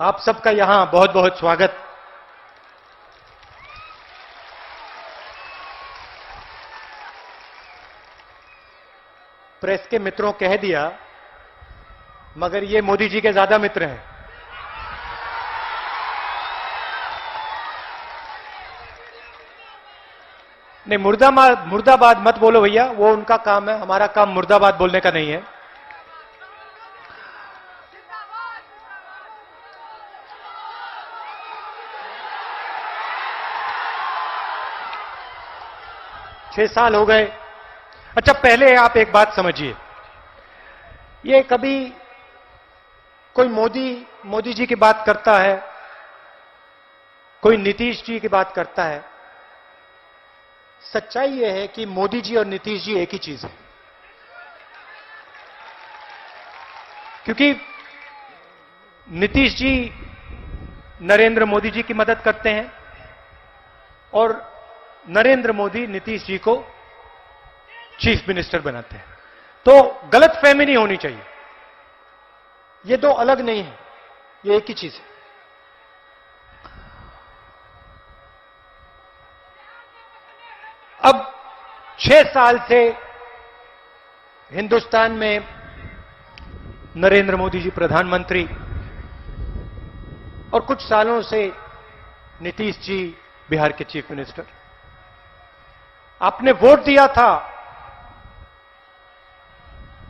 आप सबका यहां बहुत बहुत स्वागत। प्रेस के मित्रों कह दिया, मगर ये मोदी जी के ज्यादा मित्र हैं। नहीं, मुर्दाबाद मत बोलो भैया, वो उनका काम है, हमारा काम मुर्दाबाद बोलने का नहीं है। छह साल हो गए। अच्छा, पहले आप एक बात समझिए, ये कभी कोई मोदी जी की बात करता है, कोई नीतीश जी की बात करता है। सच्चाई यह है कि मोदी जी और नीतीश जी एक ही चीज है, क्योंकि नीतीश जी नरेंद्र मोदी जी की मदद करते हैं और नरेंद्र मोदी नीतीश जी को चीफ मिनिस्टर बनाते हैं। तो गलतफहमी नहीं होनी चाहिए, ये दो अलग नहीं है, ये एक ही चीज है। अब 6 साल से हिंदुस्तान में नरेंद्र मोदी जी प्रधानमंत्री और कुछ सालों से नीतीश जी बिहार के चीफ मिनिस्टर। आपने वोट दिया था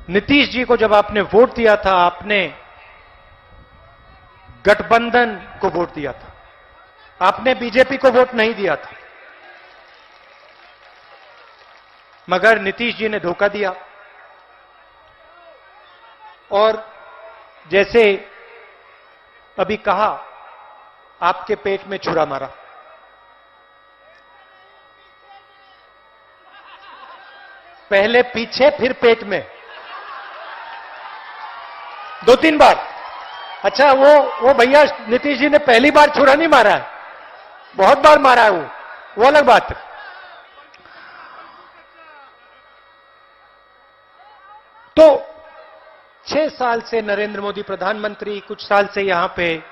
नीतीश जी को, जब आपने वोट दिया था आपने गठबंधन को वोट दिया था, आपने बीजेपी को वोट नहीं दिया था। मगर नीतीश जी ने धोखा दिया और जैसे अभी कहा, आपके पेट में छुरा मारा। पहले पीछे फिर पेट में, 2-3 बार। अच्छा, वो भैया नीतीश जी ने पहली बार छुरा नहीं मारा है, बहुत बार मारा है वो अलग बात है। तो 6 साल से नरेंद्र मोदी प्रधानमंत्री, कुछ साल से यहां पे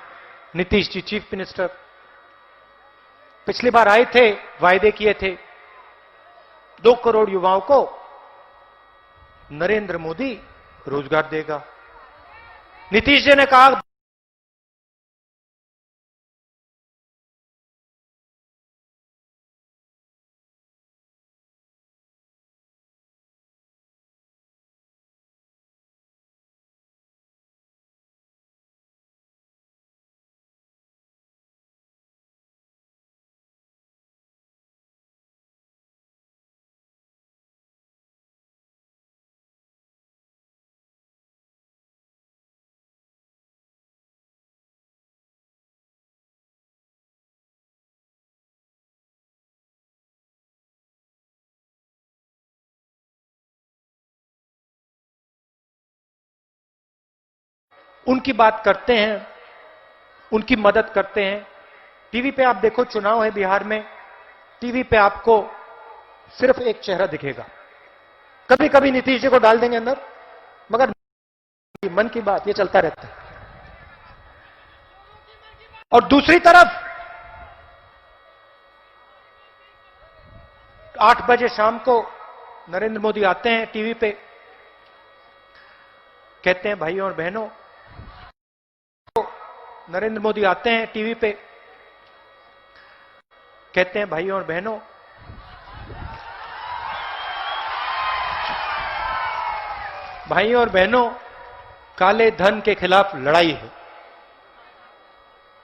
नीतीश जी चीफ मिनिस्टर। पिछली बार आए थे, वायदे किए थे 2 करोड़ युवाओं को नरेंद्र मोदी रोजगार देगा। नीतीश जी ने कहा उनकी बात करते हैं, उनकी मदद करते हैं। टीवी पे आप देखो, चुनाव है बिहार में, टीवी पे आपको सिर्फ एक चेहरा दिखेगा। कभी कभी नीतीश जी को डाल देंगे अंदर, मगर मन की बात ये चलता रहता है। और दूसरी तरफ 8 बजे शाम को नरेंद्र मोदी आते हैं टीवी पे, कहते हैं भाइयों और बहनों, नरेंद्र मोदी आते हैं टीवी पे, कहते हैं भाइयों और बहनों, भाइयों और बहनों, काले धन के खिलाफ लड़ाई है।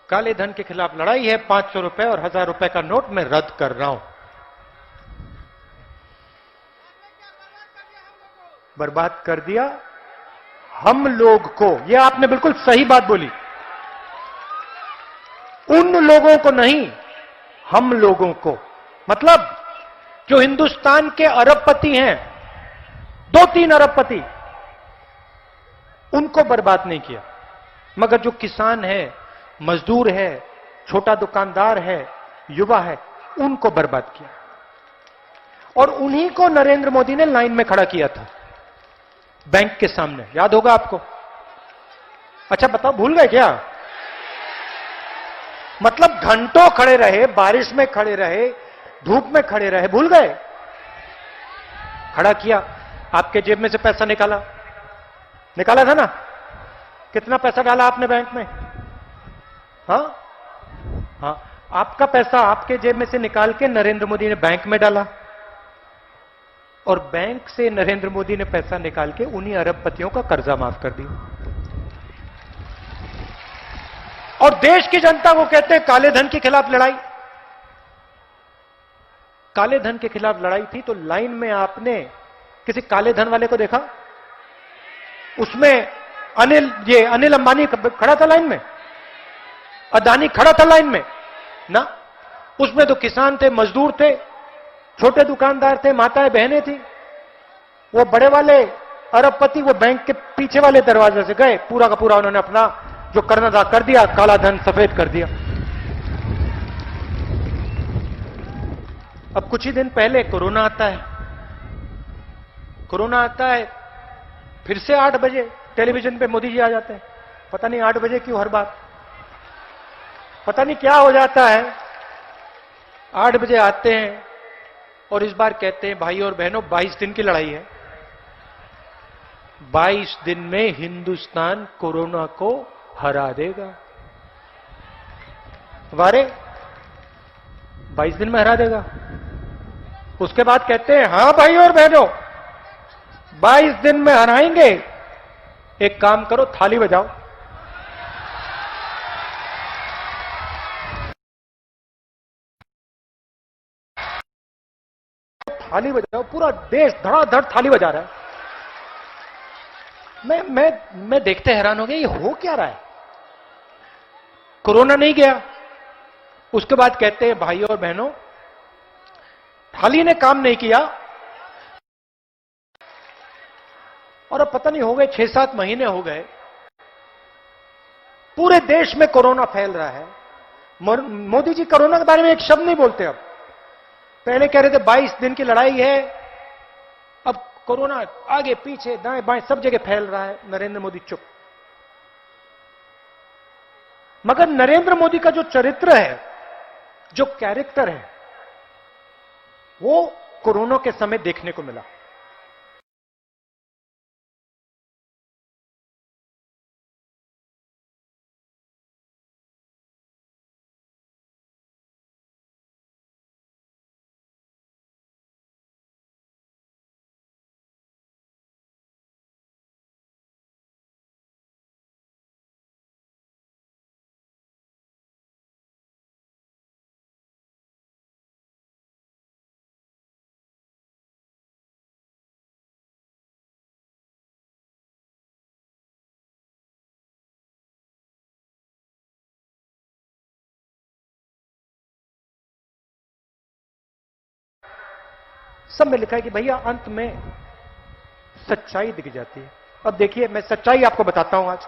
काले धन के खिलाफ लड़ाई है। 500 रुपए और 1000 रुपए का नोट मैं रद्द कर रहा हूं। बर्बाद कर दिया हम लोग को। यह आपने बिल्कुल सही बात बोली। उन लोगों को नहीं, हम लोगों को। मतलब जो हिंदुस्तान के अरबपति हैं, 2-3 अरबपति, उनको बर्बाद नहीं किया, मगर जो किसान है, मजदूर है, छोटा दुकानदार है, युवा है, उनको बर्बाद किया। और उन्हीं को नरेंद्र मोदी ने लाइन में खड़ा किया था बैंक के सामने, याद होगा आपको। अच्छा बताओ, भूल गए क्या? मतलब घंटों खड़े रहे, बारिश में खड़े रहे, धूप में खड़े रहे, भूल गए? खड़ा किया, आपके जेब में से पैसा निकाला, निकाला था ना? कितना पैसा डाला आपने बैंक में? हाँ हाँ, आपका पैसा आपके जेब में से निकाल के नरेंद्र मोदी ने बैंक में डाला, और बैंक से नरेंद्र मोदी ने पैसा निकाल के उन्हीं अरबपतियों का कर्जा माफ कर दिया। और देश की जनता को कहते हैं काले धन के खिलाफ लड़ाई। काले धन के खिलाफ लड़ाई थी तो लाइन में आपने किसी काले धन वाले को देखा? उसमें अनिल अंबानी खड़ा था लाइन में, अदानी खड़ा था लाइन में ना? उसमें तो किसान थे, मजदूर थे, छोटे दुकानदार थे, माताएं बहनें थी। वो बड़े वाले अरबपति वो बैंक के पीछे वाले दरवाजे से गए, पूरा का पूरा उन्होंने अपना जो करना था कर दिया, काला धन सफेद कर दिया। अब कुछ ही दिन पहले कोरोना आता है, कोरोना आता है, फिर से 8 बजे टेलीविजन पे मोदी जी आ जाते हैं। पता नहीं 8 बजे क्यों हर बार, पता नहीं क्या हो जाता है। 8 बजे आते हैं और इस बार कहते हैं भाई और बहनों 22 दिन की लड़ाई है, 22 दिन में हिंदुस्तान कोरोना को हरा देगा। वारे 22 दिन में हरा देगा। उसके बाद कहते हैं हां भाई और बहनों 22 दिन में हराएंगे, एक काम करो थाली बजाओ। थाली बजाओ, पूरा देश धड़ाधड़ थाली बजा रहा है। मैं देखते हैरान हो गया, ये हो क्या रहा है? कोरोना नहीं गया, उसके बाद कहते हैं भाइयों और बहनों थाली ने काम नहीं किया। और अब पता नहीं हो गए 6-7 महीने हो गए, पूरे देश में कोरोना फैल रहा है। मोदी जी कोरोना के बारे में एक शब्द नहीं बोलते। अब पहले कह रहे थे 22 दिन की लड़ाई है, अब कोरोना आगे पीछे दाएं बाएं सब जगह फैल रहा है, नरेंद्र मोदी चुप। मगर नरेंद्र मोदी का जो चरित्र है, जो कैरेक्टर है, वो कोरोना के समय देखने को मिला। सब में लिखा है कि भैया अंत में सच्चाई दिख जाती है। अब देखिए मैं सच्चाई आपको बताता हूं आज।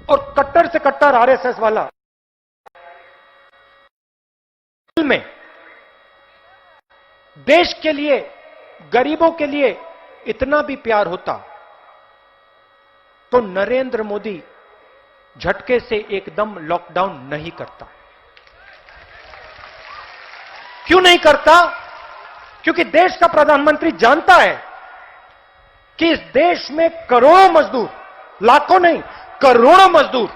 और कट्टर से कट्टर आरएसएस वाला में देश के लिए, गरीबों के लिए इतना भी प्यार होता तो नरेंद्र मोदी झटके से एकदम लॉकडाउन नहीं करता। क्यों नहीं करता? क्योंकि देश का प्रधानमंत्री जानता है कि इस देश में करोड़ों मजदूर, लाखों नहीं करोड़ों मजदूर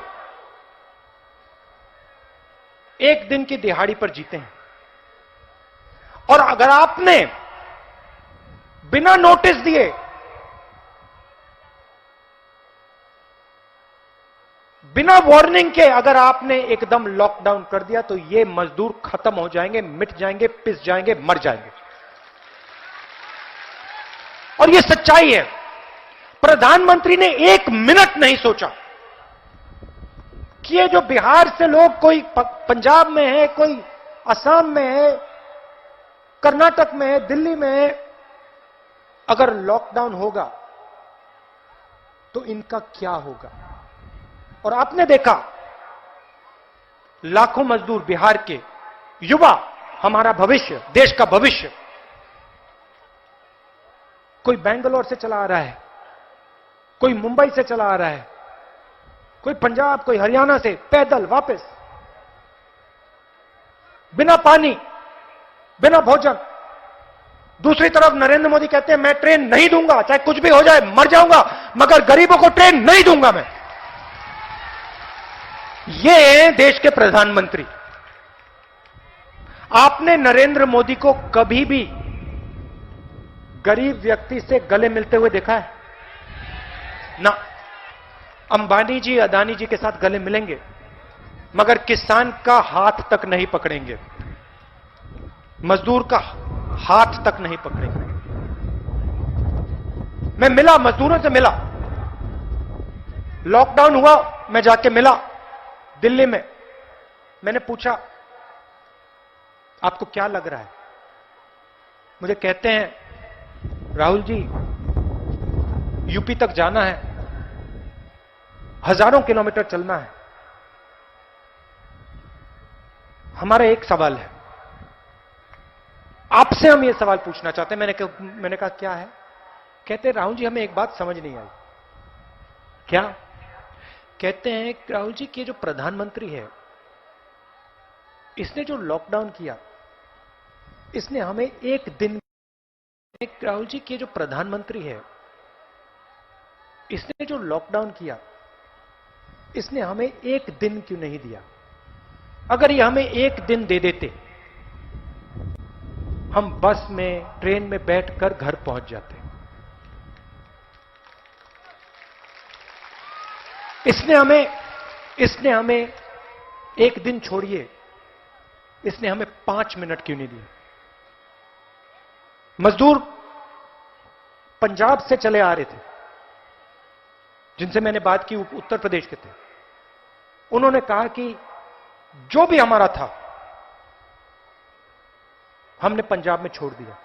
एक दिन की दिहाड़ी पर जीते हैं। और अगर आपने बिना नोटिस दिए, बिना वार्निंग के अगर आपने एकदम लॉकडाउन कर दिया तो ये मजदूर खत्म हो जाएंगे, मिट जाएंगे, पिस जाएंगे, मर जाएंगे। और ये सच्चाई है। प्रधानमंत्री ने 1 मिनट नहीं सोचा कि ये जो बिहार से लोग, कोई पंजाब में है, कोई असम में है, कर्नाटक में है, दिल्ली में है, अगर लॉकडाउन होगा तो इनका क्या होगा। और आपने देखा लाखों मजदूर बिहार के, युवा, हमारा भविष्य, देश का भविष्य, कोई बेंगलोर से चला आ रहा है, कोई मुंबई से चला आ रहा है, कोई पंजाब, कोई हरियाणा से पैदल वापस, बिना पानी, बिना भोजन। दूसरी तरफ नरेंद्र मोदी कहते हैं मैं ट्रेन नहीं दूंगा, चाहे कुछ भी हो जाए, मर जाऊंगा, मगर गरीबों को ट्रेन नहीं दूंगा मैं। ये है देश के प्रधानमंत्री। आपने नरेंद्र मोदी को कभी भी गरीब व्यक्ति से गले मिलते हुए देखा है? ना। अंबानी जी, अदानी जी के साथ गले मिलेंगे, मगर किसान का हाथ तक नहीं पकड़ेंगे, मजदूर का हाथ तक नहीं पकड़ेंगे। मैं मिला, मजदूरों से मिला, लॉकडाउन हुआ, मैं जाके मिला दिल्ली में। मैंने पूछा आपको क्या लग रहा है? मुझे कहते हैं राहुल जी यूपी तक जाना है, हजारों किलोमीटर चलना है। हमारा एक सवाल है, आपसे हम ये सवाल पूछना चाहते हैं। मैंने कहा क्या है? कहते हैं राहुल जी हमें एक बात समझ नहीं आई। क्या? कहते हैं राहुल जी कि जो प्रधानमंत्री है इसने जो लॉकडाउन किया, इसने हमें एक दिन, राहुल जी कि जो प्रधानमंत्री है इसने जो लॉकडाउन किया, इसने हमें एक दिन क्यों नहीं दिया? अगर ये हमें एक दिन दे देते, हम बस में, ट्रेन में बैठकर घर पहुंच जाते। इसने हमें एक दिन छोड़िए, इसने हमें 5 मिनट क्यों नहीं दिए? मजदूर पंजाब से चले आ रहे थे, जिनसे मैंने बात की, उत्तर प्रदेश के थे। उन्होंने कहा कि जो भी हमारा था हमने पंजाब में छोड़ दिया।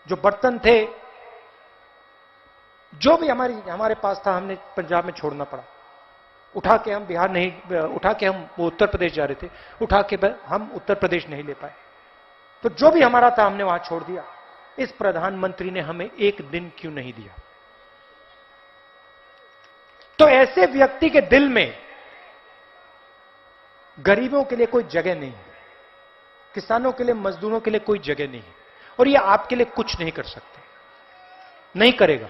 जो बर्तन थे, जो भी हमारे पास था, हमने पंजाब में छोड़ना पड़ा। उठा के हम बिहार नहीं, उठा के हम वो उत्तर प्रदेश जा रहे थे, उठा के हम उत्तर प्रदेश नहीं ले पाए। तो जो भी हमारा था हमने वहां छोड़ दिया। इस प्रधानमंत्री ने हमें एक दिन क्यों नहीं दिया? तो ऐसे व्यक्ति के दिल में गरीबों के लिए कोई जगह नहीं है, किसानों के लिए, मजदूरों के लिए कोई जगह नहीं है, और ये आपके लिए कुछ नहीं कर सकते, नहीं करेगा।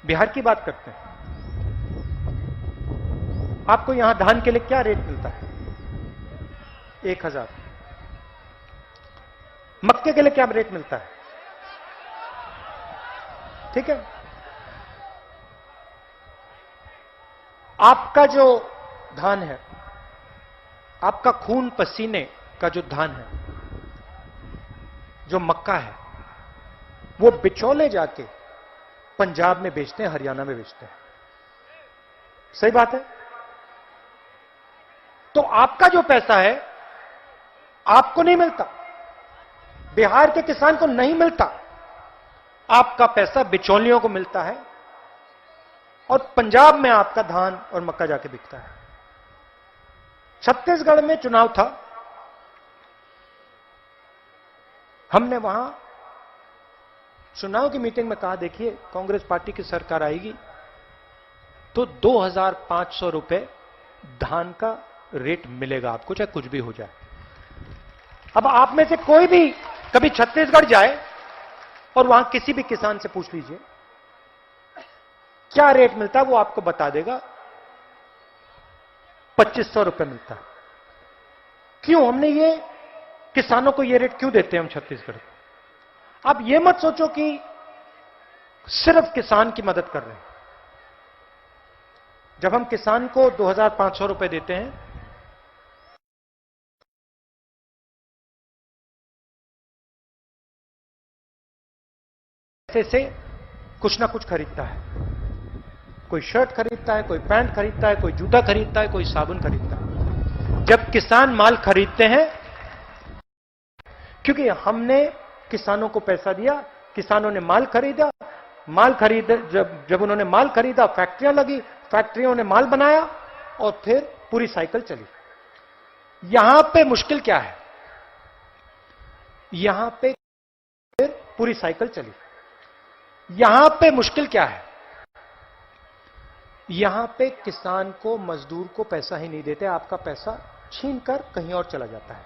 बिहार की बात करते हैं। आपको यहां धान के लिए क्या रेट मिलता है? 1000। मक्के के लिए क्या रेट मिलता है? ठीक है। आपका जो धान है, आपका खून पसीने का जो धान है, जो मक्का है, वो बिचौले जाके पंजाब में बेचते हैं, हरियाणा में बेचते हैं। सही बात है। तो आपका जो पैसा है आपको नहीं मिलता, बिहार के किसान को नहीं मिलता, आपका पैसा बिचौलियों को मिलता है, और पंजाब में आपका धान और मक्का जाके बिकता है। छत्तीसगढ़ में चुनाव था, हमने वहां चुनाव की मीटिंग में कहा देखिए कांग्रेस पार्टी की सरकार आएगी तो 2500 रुपए धान का रेट मिलेगा आपको, चाहे कुछ भी हो जाए। अब आप में से कोई भी कभी छत्तीसगढ़ जाए और वहां किसी भी किसान से पूछ लीजिए क्या रेट मिलता है, वो आपको बता देगा 2500 रुपए मिलता है। क्यों? हमने ये किसानों को ये रेट क्यों देते हैं हम छत्तीसगढ़? आप ये मत सोचो कि सिर्फ किसान की मदद कर रहे हैं। जब हम किसान को 2500 रुपए देते हैं, पैसे से कुछ ना कुछ खरीदता है, कोई शर्ट खरीदता है, कोई पैंट खरीदता है, कोई जूता खरीदता है, कोई साबुन खरीदता है। जब किसान माल खरीदते हैं, क्योंकि हमने किसानों को पैसा दिया, किसानों ने माल खरीदा, जब उन्होंने माल खरीदा, फैक्ट्रियां लगी, फैक्ट्रियों ने माल बनाया और फिर पूरी साइकिल चली। यहां पे मुश्किल क्या है? यहां पे फिर पूरी साइकिल चली। यहां पे मुश्किल क्या है? यहां पे किसान को, मजदूर को पैसा ही नहीं देते, आपका पैसा छीन कर कहीं और चला जाता है।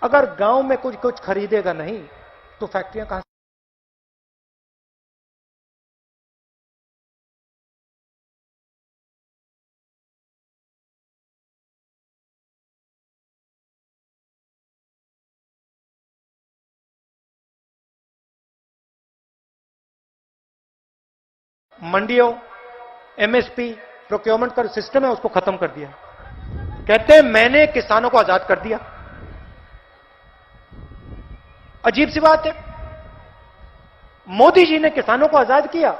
अगर गांव में कुछ कुछ खरीदेगा नहीं तो फैक्ट्रियां कहां? मंडियों, एमएसपी, प्रोक्योरमेंट का सिस्टम है उसको खत्म कर दिया। कहते हैं मैंने किसानों को आजाद कर दिया। अजीब सी बात है, मोदी जी ने किसानों को आजाद किया।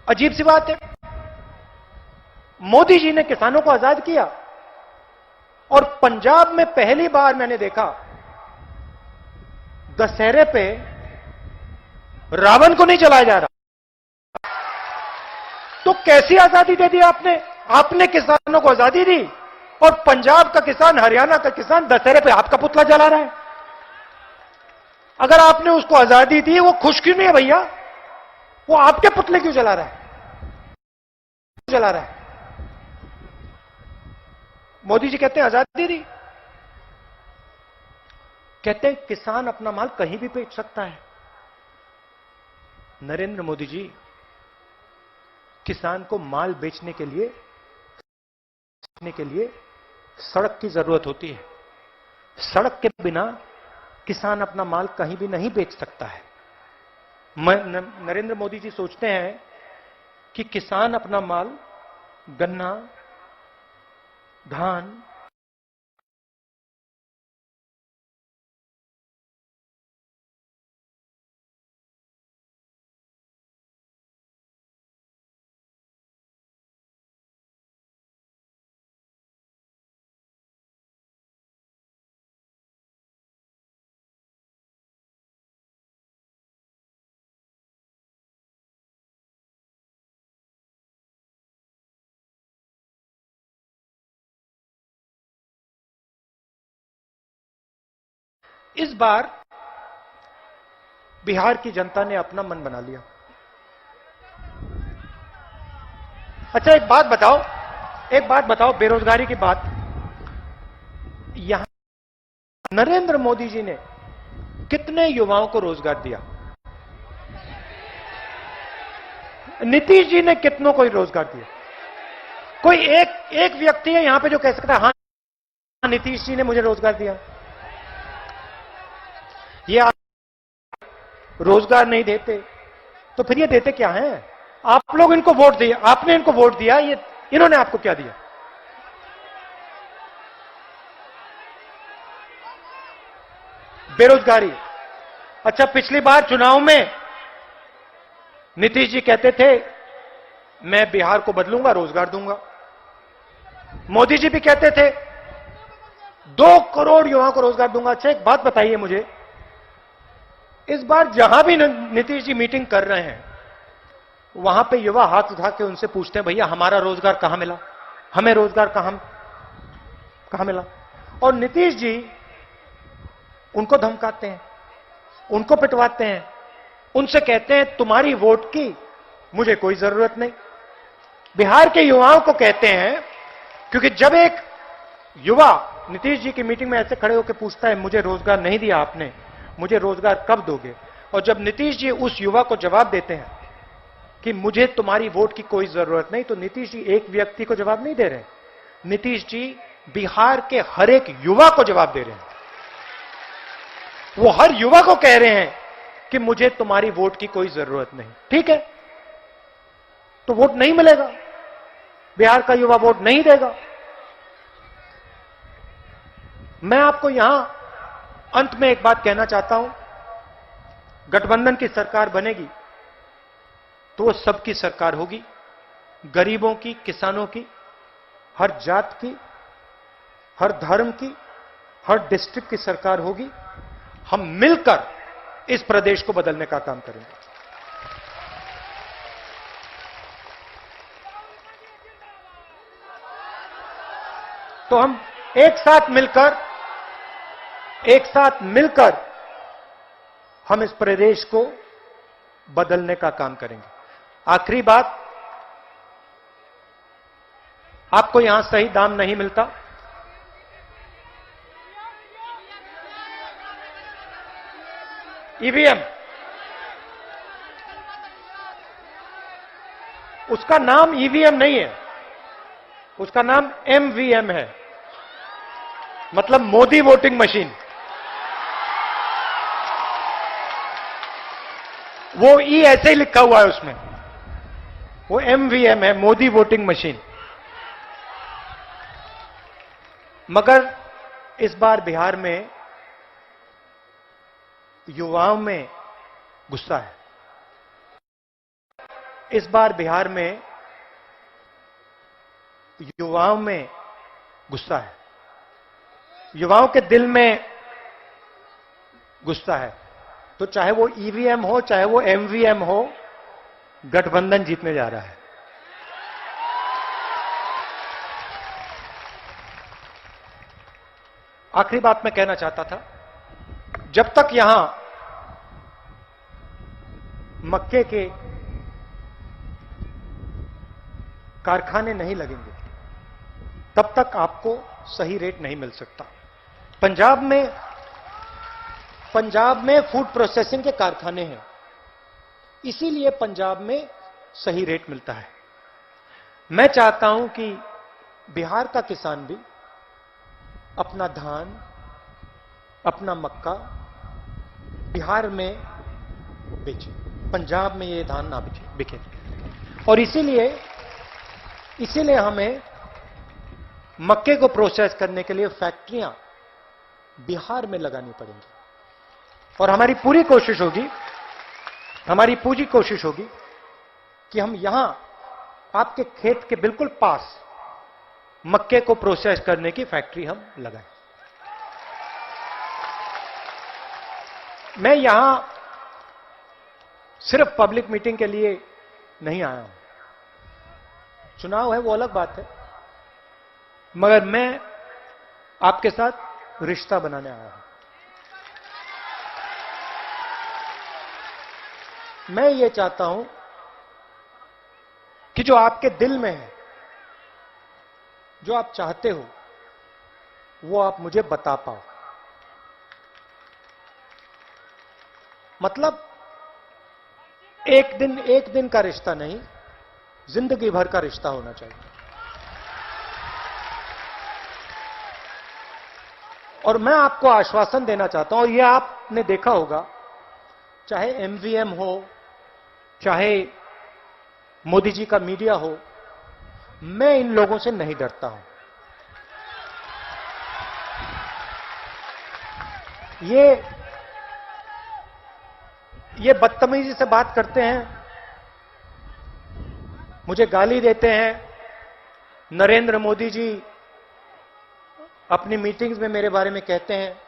अजीब सी बात है, मोदी जी ने किसानों को आजाद किया और पंजाब में पहली बार मैंने देखा दशहरे पे रावण को नहीं जलाया जा रहा। तो कैसी आजादी दे दी आपने? आपने किसानों को आजादी दी और पंजाब का किसान, हरियाणा का किसान दशहरे पे आपका पुतला जला रहा है। अगर आपने उसको आजादी दी, वो खुश क्यों नहीं है भैया? वो आपके पुतले क्यों जला रहा है? जला रहा है। मोदी जी कहते हैं आजादी दी, कहते हैं किसान अपना माल कहीं भी बेच सकता है। नरेंद्र मोदी जी, किसान को माल बेचने के लिए सड़क की जरूरत होती है। सड़क के बिना किसान अपना माल कहीं भी नहीं बेच सकता है। नरेंद्र मोदी जी सोचते हैं कि किसान अपना माल, गन्ना, धान, इस बार बिहार की जनता ने अपना मन बना लिया। अच्छा एक बात बताओ, बेरोजगारी की बात। यहां नरेंद्र मोदी जी ने कितने युवाओं को रोजगार दिया? नीतीश जी ने कितनों को रोजगार दिया? कोई एक व्यक्ति है यहां पे जो कह सकता है हां नीतीश जी ने मुझे रोजगार दिया? ये आप रोजगार नहीं देते तो फिर ये देते क्या हैं? आप लोग इनको वोट दिए, आपने इनको वोट दिया, ये इन्होंने आपको क्या दिया? बेरोजगारी। अच्छा पिछली बार चुनाव में नीतीश जी कहते थे मैं बिहार को बदलूंगा, रोजगार दूंगा। मोदी जी भी कहते थे 2 करोड़ युवाओं को रोजगार दूंगा। अच्छा एक बात बताइए मुझे, इस बार जहां भी नीतीश जी मीटिंग कर रहे हैं वहां पे युवा हाथ उठा के उनसे पूछते हैं भैया हमारा रोजगार कहां मिला, हमें रोजगार कहां मिला? और नीतीश जी उनको धमकाते हैं, उनको पिटवाते हैं, उनसे कहते हैं तुम्हारी वोट की मुझे कोई जरूरत नहीं। बिहार के युवाओं को कहते हैं, क्योंकि जब एक युवा नीतीश जी की मीटिंग में ऐसे खड़े होकर पूछता है मुझे रोजगार नहीं दिया आपने, मुझे रोजगार कब दोगे? और जब नीतीश जी उस युवा को जवाब देते हैं कि मुझे तुम्हारी वोट की कोई जरूरत नहीं, तो नीतीश जी एक व्यक्ति को जवाब नहीं दे रहे, नीतीश जी बिहार के हर एक युवा को जवाब दे रहे हैं। वो हर युवा को कह रहे हैं कि मुझे तुम्हारी वोट की कोई जरूरत नहीं। ठीक है, तो वोट नहीं मिलेगा, बिहार का युवा वोट नहीं देगा। मैं आपको यहां अंत में एक बात कहना चाहता हूं, गठबंधन की सरकार बनेगी तो वो सबकी सरकार होगी, गरीबों की, किसानों की, हर जात की, हर धर्म की, हर डिस्ट्रिक्ट की सरकार होगी। हम मिलकर इस प्रदेश को बदलने का काम करेंगे। तो हम एक साथ मिलकर हम इस प्रदेश को बदलने का काम करेंगे। आखिरी बात, आपको यहां सही दाम नहीं मिलता, ईवीएम, उसका नाम ईवीएम नहीं है, उसका नाम एमवीएम है, मतलब मोदी वोटिंग मशीन। वो ई ऐसे ही लिखा हुआ है उसमें, वो एमवीएम है, मोदी वोटिंग मशीन। मगर इस बार बिहार में युवाओं में गुस्सा है। इस बार बिहार में युवाओं में गुस्सा है, युवाओं के दिल में गुस्सा है। तो चाहे वो ईवीएम हो, चाहे वो एमवीएम हो, गठबंधन जीतने जा रहा है। आखिरी बात मैं कहना चाहता था, जब तक यहां मक्के के कारखाने नहीं लगेंगे, तब तक आपको सही रेट नहीं मिल सकता। पंजाब में फूड प्रोसेसिंग के कारखाने हैं, इसीलिए पंजाब में सही रेट मिलता है। मैं चाहता हूं कि बिहार का किसान भी अपना धान, अपना मक्का बिहार में बेचे, पंजाब में ये धान ना बिके। और इसीलिए हमें मक्के को प्रोसेस करने के लिए फैक्ट्रियां बिहार में लगानी पड़ेंगी। और हमारी पूरी कोशिश होगी कि हम यहां आपके खेत के बिल्कुल पास मक्के को प्रोसेस करने की फैक्ट्री हम लगाएं। मैं यहां सिर्फ पब्लिक मीटिंग के लिए नहीं आया हूं, चुनाव है वो अलग बात है, मगर मैं आपके साथ रिश्ता बनाने आया हूं। मैं ये चाहता हूं कि जो आपके दिल में है, जो आप चाहते हो, वो आप मुझे बता पाओ। मतलब एक दिन का रिश्ता नहीं, जिंदगी भर का रिश्ता होना चाहिए। और मैं आपको आश्वासन देना चाहता हूं, और यह आपने देखा होगा, चाहे एमवीएम हो, चाहे मोदी जी का मीडिया हो, मैं इन लोगों से नहीं डरता हूं। ये बदतमीजी से बात करते हैं, मुझे गाली देते हैं। नरेंद्र मोदी जी अपनी मीटिंग्स में मेरे बारे में कहते हैं,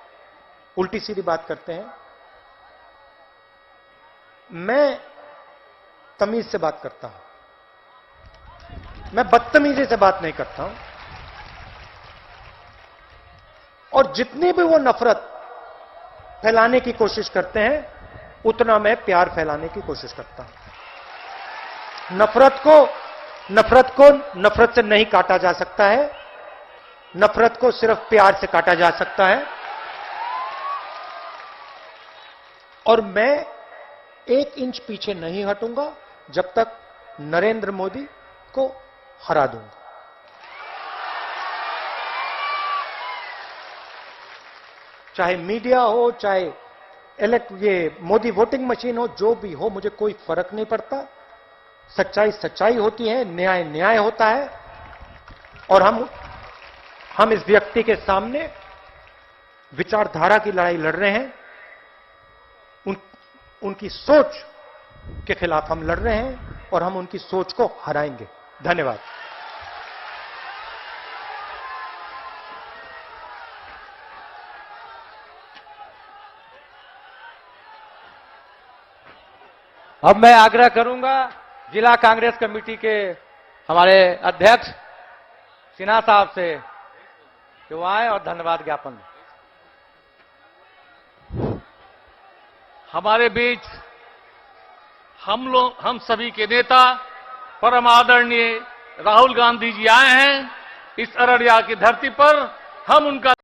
उल्टी सीधी बात करते हैं। मैं तमीज से बात करता हूं, मैं बदतमीजी से बात नहीं करता हूं। और जितनी भी वो नफरत फैलाने की कोशिश करते हैं, उतना मैं प्यार फैलाने की कोशिश करता हूं। नफरत को नफरत से नहीं काटा जा सकता है, नफरत को सिर्फ प्यार से काटा जा सकता है। और मैं 1 इंच पीछे नहीं हटूंगा जब तक नरेंद्र मोदी को हरा दूंगा। चाहे मीडिया हो, चाहे ये मोदी वोटिंग मशीन हो, जो भी हो, मुझे कोई फर्क नहीं पड़ता। सच्चाई सच्चाई होती है, न्याय न्याय होता है। और हम इस व्यक्ति के सामने विचारधारा की लड़ाई लड़ रहे हैं, उनकी सोच के खिलाफ हम लड़ रहे हैं, और हम उनकी सोच को हराएंगे। धन्यवाद। अब मैं आग्रह करूंगा जिला कांग्रेस कमेटी के हमारे अध्यक्ष सिन्हा साहब से कि वो आए और धन्यवाद ज्ञापन दें। हमारे बीच हम सभी के नेता परम आदरणीय राहुल गांधी जी आए हैं। इस अररिया की धरती पर हम उनका